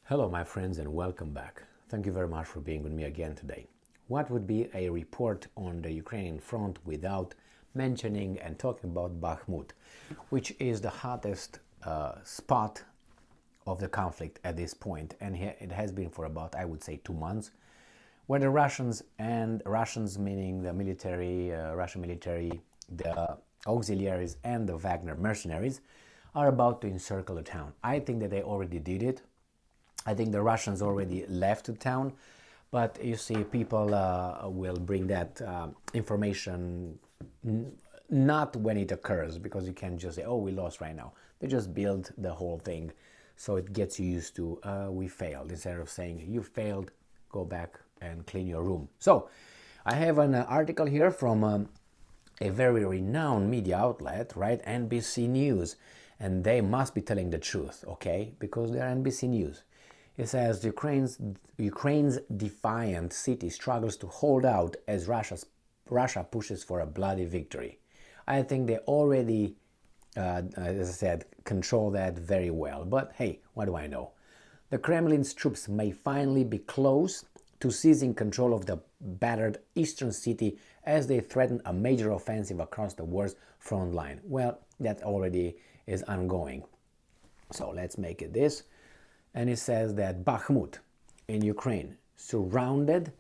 Hello my friends and welcome back. Thank you very much for being with me again today. What would be a report on the Ukrainian front without mentioning and talking about Bakhmut, which is the hottest spot of the conflict at this point, and it has been for about, I would say, 2 months, where the Russians meaning the military, Russian military, the auxiliaries and the Wagner mercenaries are about to encircle the town. I think that they already did it. I think the Russians already left the town, but you see, people will bring that information not when it occurs, because you can't just say, oh, we lost right now. They just build the whole thing so it gets you used to, we failed, instead of saying, you failed, go back and clean your room. So I have an article here from a very renowned media outlet, right, NBC News, and they must be telling the truth, okay, because they're NBC News. It says Ukraine's defiant city struggles to hold out as Russia pushes for a bloody victory. I think they already, as I said, control that very well. But hey, what do I know? The Kremlin's troops may finally be close to seizing control of the battered eastern city as they threaten a major offensive across the war's front line. Well, that already is ongoing. So let's make it this. And it says that Bakhmut in Ukraine, surrounded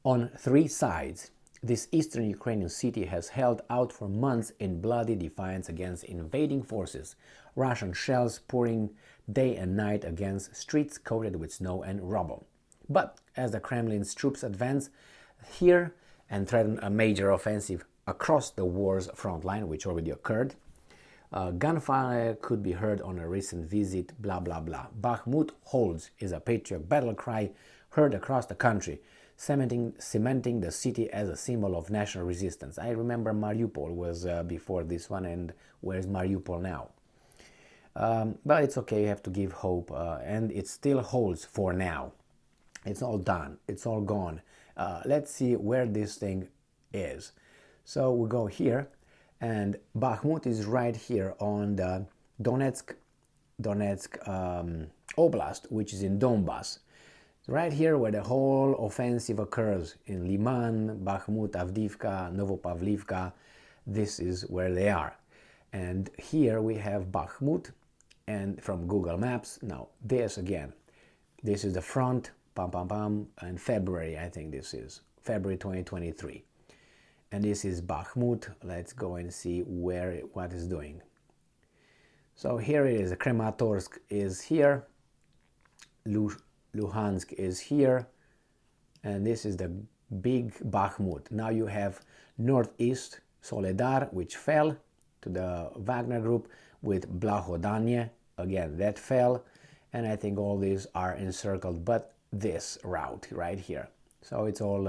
on 3 sides, this eastern Ukrainian city has held out for months in bloody defiance against invading forces, Russian shells pouring day and night against streets coated with snow and rubble. But as the Kremlin's troops advance here and threaten a major offensive across the war's front line, which already occurred, gunfire could be heard on a recent visit, blah blah blah. Bakhmut holds is a patriotic battle cry heard across the country, cementing the city as a symbol of national resistance. I remember Mariupol was before this one, and where's Mariupol now? But it's okay, you have to give hope, and it still holds for now. It's all done, it's all gone. Let's see where this thing is. So we go here. And Bakhmut is right here on the Donetsk Oblast, which is in Donbass. Right here where the whole offensive occurs, in Liman, Bakhmut, Avdiivka, Novopavlivka. This is where they are. And here we have Bakhmut, and from Google Maps, now this again. This is the front, in February, I think this is, February 2023. And this is Bakhmut. Let's go and see what it's doing. So here it is. Kramatorsk is here. Luhansk is here. And this is the big Bakhmut. Now you have northeast Soledar, which fell to the Wagner group, with Blahodanye. Again, that fell. And I think all these are encircled, but this route right here. So it's all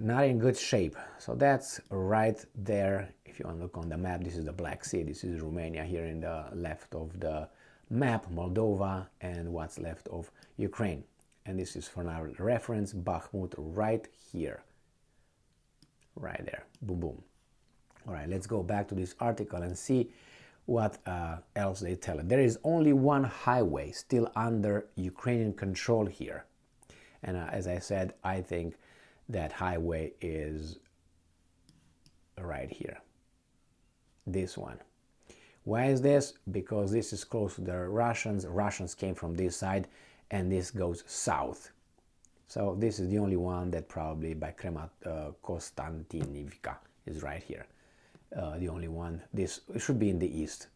not in good shape. So that's right there. If you want to look on the map, this is the Black Sea, this is Romania here in the left of the map, Moldova, and what's left of Ukraine. And this is for now reference, Bakhmut right here, right there, boom boom. All right, let's go back to this article and see what else they tell it. There is only one highway still under Ukrainian control here, and as I said, I think that highway is right here, this one. Why is this? Because this is close to the Russians came from this side, and this goes south. So this is the only one that probably by Kostantinivka is right here, the only one. This should be in the east.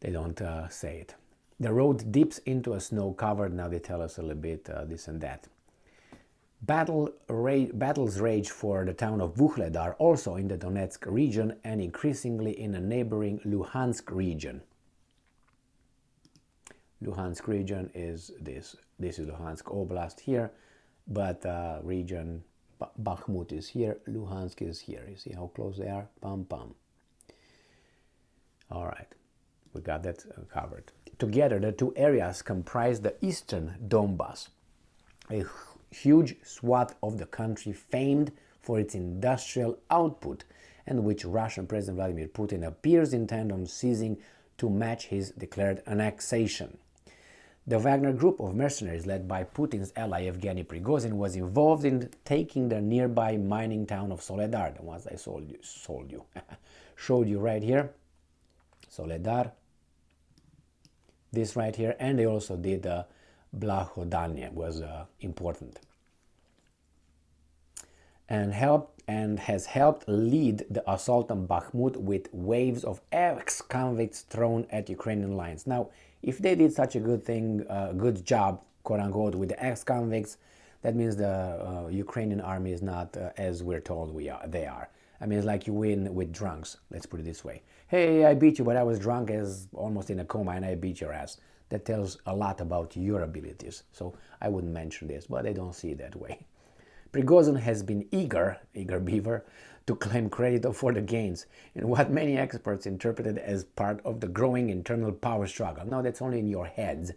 They don't say it. The road dips into a snow covered, now they tell us a little bit this and that. Battles rage for the town of Vuhledar, also in the Donetsk region, and increasingly in a neighboring Luhansk region. Luhansk region is this. This is Luhansk Oblast here, but region Bakhmut is here, Luhansk is here. You see how close they are? Pam pam. All right, we got that covered. Together, the two areas comprise the eastern Donbass, a huge swath of the country famed for its industrial output, and which Russian President Vladimir Putin appears intent on seizing to match his declared annexation. The Wagner group of mercenaries led by Putin's ally Yevgeny Prigozhin was involved in taking the nearby mining town of Soledar, the ones I showed you right here. Soledar, this right here, and they also did Blahodanye, was important, and has helped lead the assault on Bakhmut with waves of ex-convicts thrown at Ukrainian lines. Now, if they did such a good job, quote unquote, with the ex-convicts, that means the Ukrainian army is not as we're told they are. I mean, it's like you win with drunks, let's put it this way. Hey, I beat you, but I was drunk as almost in a coma and I beat your ass. That tells a lot about your abilities. So I wouldn't mention this, but I don't see it that way. Prigozhin has been eager beaver, to claim credit for the gains in what many experts interpreted as part of the growing internal power struggle. Now that's only in your heads,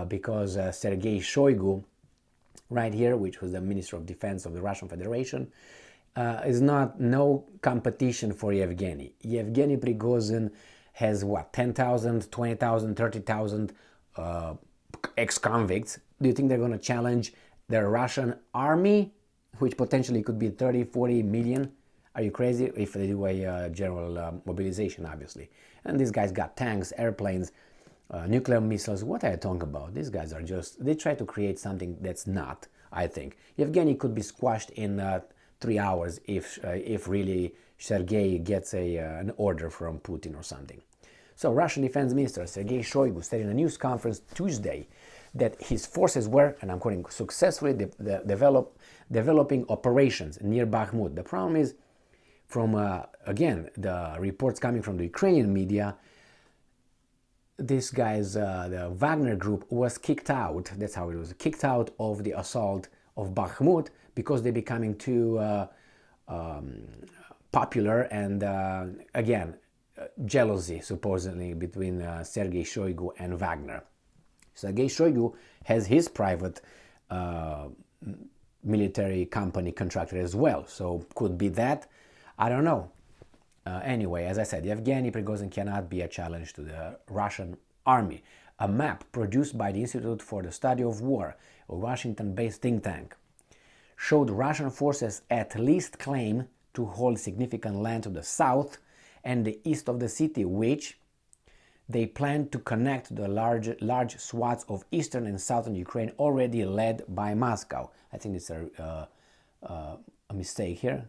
because Sergei Shoigu, right here, which was the Minister of Defense of the Russian Federation, is no competition for Yevgeny. Yevgeny Prigozhin has what, 10,000, 20,000, 30,000 ex-convicts. Do you think they're going to challenge the Russian army, which potentially could be 30, 40 million? Are you crazy? If they do a general mobilization, obviously. And these guys got tanks, airplanes, nuclear missiles. What are you talking about? These guys are they try to create something that's not, I think. Yevgeny could be squashed in 3 hours if really Sergei gets an order from Putin or something. So Russian Defense Minister Sergei Shoigu said in a news conference Tuesday that his forces were, and I'm quoting, successfully developing operations near Bakhmut. The problem is, from, again, the reports coming from the Ukrainian media, this guy's, the Wagner group was kicked out, that's how it was, kicked out of the assault of Bakhmut because they're becoming too popular, and again, jealousy supposedly between Sergei Shoigu and Wagner. Sergei Shoigu has his private military company contractor as well, so could be that. I don't know. Anyway, as I said, Yevgeny Prigozhin cannot be a challenge to the Russian army. A map produced by the Institute for the Study of War, a Washington-based think tank, showed Russian forces at least claim to hold significant land to the south and the east of the city, which they plan to connect to the large swaths of eastern and southern Ukraine already led by Moscow. I think it's a mistake here.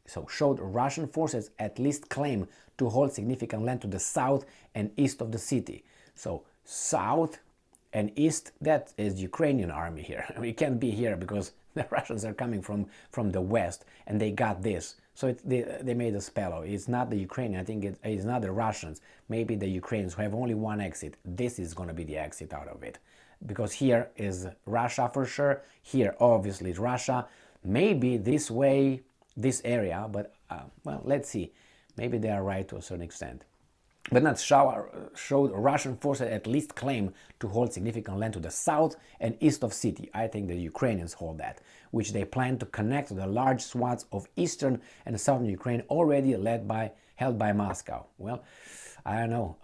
So showed Russian forces at least claim to hold significant land to the south and east of the city. So south and east, that is Ukrainian army here. We can't be here because the Russians are coming from the west and they got this. So they made a spell. It's not the Ukrainian, I think it's not the Russians. Maybe the Ukrainians who have only one exit. This is going to be the exit out of it. Because here is Russia for sure. Here obviously is Russia. Maybe this way, this area, but well, let's see. Maybe they are right to a certain extent. But not showed Russian forces at least claim to hold significant land to the south and east of city. I think the Ukrainians hold that, which they plan to connect to the large swaths of eastern and southern Ukraine already held by Moscow. Well, I don't know.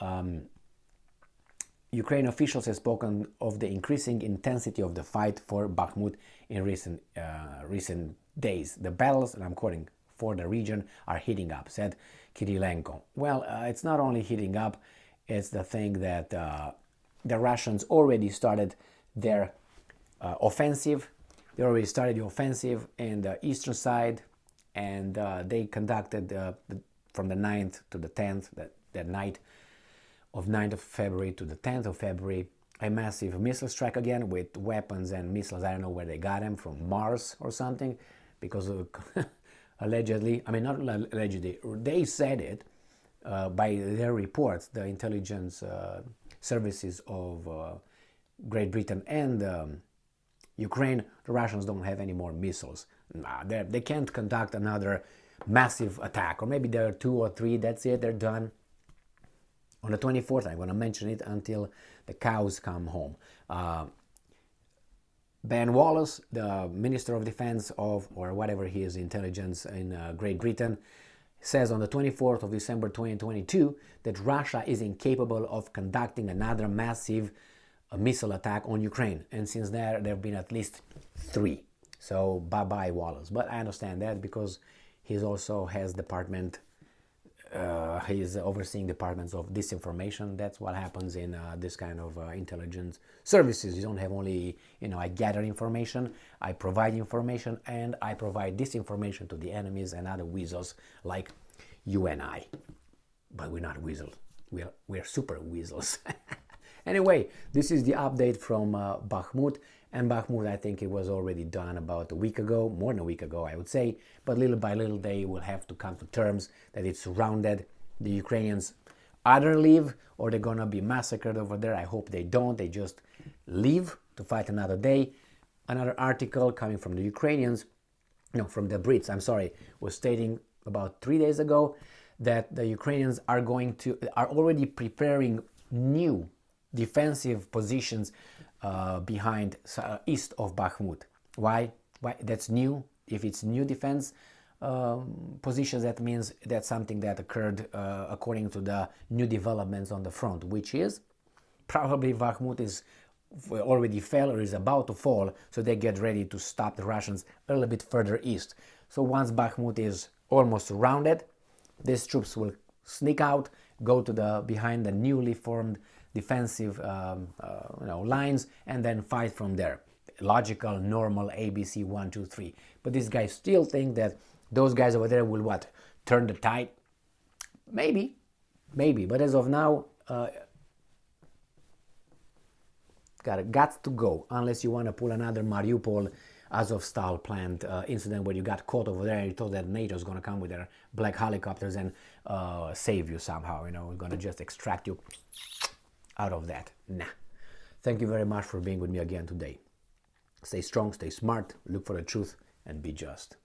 Ukraine officials have spoken of the increasing intensity of the fight for Bakhmut in recent days. The battles, and I'm quoting, for the region are heating up, said Kirilenko. Well, it's not only heating up, it's the thing that the Russians already started their offensive. They already started the offensive in the eastern side, and they conducted from the 9th to the 10th, that night of 9th of February to the 10th of February, a massive missile strike again with weapons and missiles. I don't know where they got them, from Mars or something, because of, allegedly, I mean not allegedly, they said it by their reports, the intelligence services of Great Britain and Ukraine. The Russians don't have any more missiles. They can't conduct another massive attack, or maybe there are 2 or 3, that's it, they're done. On the 24th, I'm going to mention it until the cows come home. Ben Wallace, the Minister of Defense of, or whatever he is, intelligence in Great Britain, says on the 24th of December 2022 that Russia is incapable of conducting another massive missile attack on Ukraine. And since there have been at least 3. So bye-bye Wallace. But I understand that because he also has department, he's overseeing departments of disinformation. That's what happens in this kind of intelligence services. You don't have only, I gather information, I provide information, and I provide disinformation to the enemies and other weasels like you and I. But we're not weasels. We're super weasels. Anyway, this is the update from Bakhmut. And Bakhmut, I think it was already done about a week ago, more than a week ago, I would say. But little by little, they will have to come to terms that it's surrounded. The Ukrainians either leave or they're going to be massacred over there. I hope they don't. They just leave to fight another day. Another article coming from the Ukrainians, no, from the Brits, I'm sorry, was stating about 3 days ago that the Ukrainians are already preparing new defensive positions behind east of Bakhmut. Why? That's new. If it's new defense positions, that means that's something that occurred according to the new developments on the front, which is probably Bakhmut is already fell or is about to fall, so they get ready to stop the Russians a little bit further east. So once Bakhmut is almost surrounded, these troops will sneak out, go to behind the newly formed defensive lines, and then fight from there. Logical, normal, ABC, 1, 2, 3. But these guys still think that those guys over there will what? Turn the tide? Maybe. But as of now, got to go, unless you want to pull another Mariupol Azovstal plant incident where you got caught over there and you thought that NATO is going to come with their black helicopters and save you somehow. We're going to just extract you out of that. Nah. Thank you very much for being with me again today. Stay strong, stay smart, look for the truth, and be just.